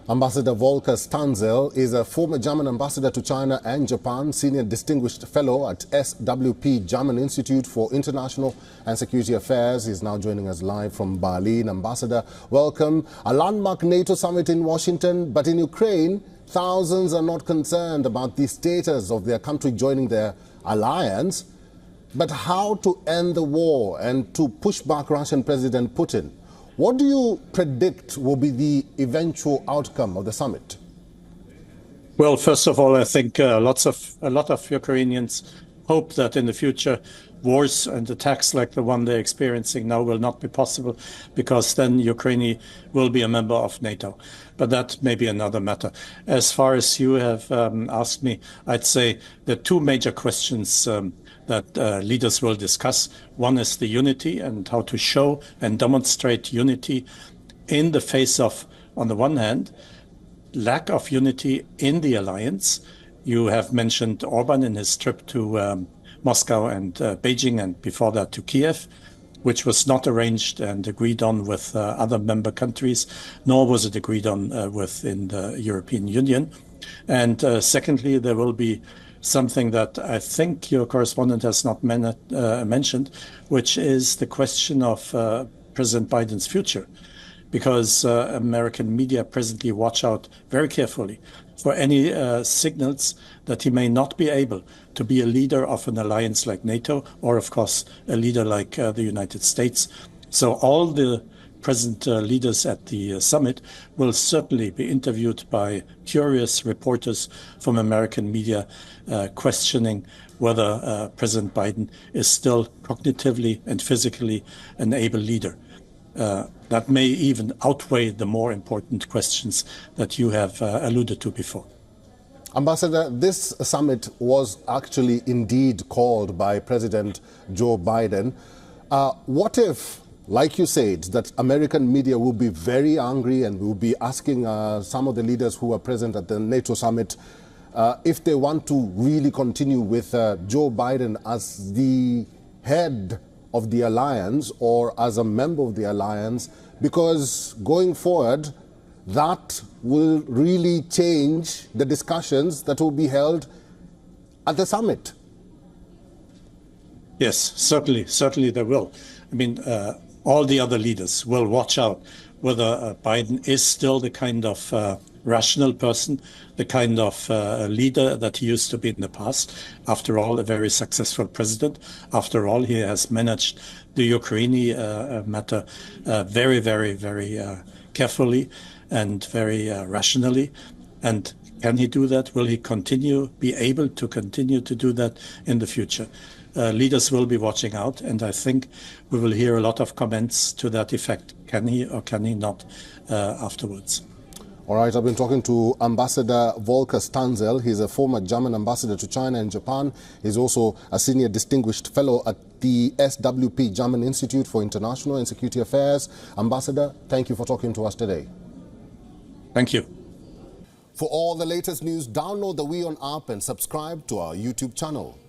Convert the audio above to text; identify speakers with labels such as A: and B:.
A: Ambassador Volker Stanzel is a former German ambassador to China and Japan, senior distinguished fellow at SWP German Institute for International and Security Affairs. He's now joining us live from Berlin. Ambassador, welcome. A landmark NATO summit in Washington, but in Ukraine, thousands are not concerned about the status of their country joining their alliance, but how to end the war and to push back Russian President Putin. What do you predict will be the eventual outcome of the summit?
B: Well, first of all, I think a lot of Ukrainians hope that in the future wars and attacks like the one they're experiencing now will not be possible, because then Ukraine will be a member of NATO. But that may be another matter. As far as you have asked me, I'd say the two major questions that leaders will discuss. One is the unity and how to show and demonstrate unity in the face of, on the one hand, lack of unity in the alliance. You have mentioned Orban in his trip to Moscow and Beijing, and before that to Kyiv, which was not arranged and agreed on with other member countries, nor was it agreed on within the European Union. And secondly, there will be something that I think your correspondent has not mentioned, which is the question of President Biden's future. Because American media presently watch out very carefully for any signals that he may not be able to be a leader of an alliance like NATO, or of course a leader like the United States. So all the present leaders at the summit will certainly be interviewed by curious reporters from American media questioning whether President Biden is still cognitively and physically an able leader. That may even outweigh the more important questions that you have alluded to before.
A: Ambassador, this summit was actually indeed called by President Joe Biden. What if, like you said, that American media will be very angry and will be asking some of the leaders who are present at the NATO summit if they want to really continue with Joe Biden as the head of the alliance or as a member of the alliance, because going forward, that will really change the discussions that will be held at the summit.
B: Yes, certainly they will. I mean, all the other leaders will watch out whether Biden is still the kind of rational person, the kind of leader that he used to be in the past. After all, a very successful president. After all, he has managed the Ukraine matter very carefully and very rationally. And can he do that? Will he be able to continue to do that in the future? Leaders will be watching out, and I think we will hear a lot of comments to that effect. Can he or can he not afterwards?
A: All right, I've been talking to Ambassador Volker Stanzel. He's a former German ambassador to China and Japan. He's also a senior distinguished fellow at the SWP German Institute for International and Security Affairs. Ambassador, thank you for talking to us today.
B: Thank you.
A: For all the latest news, download the WION app and subscribe to our YouTube channel.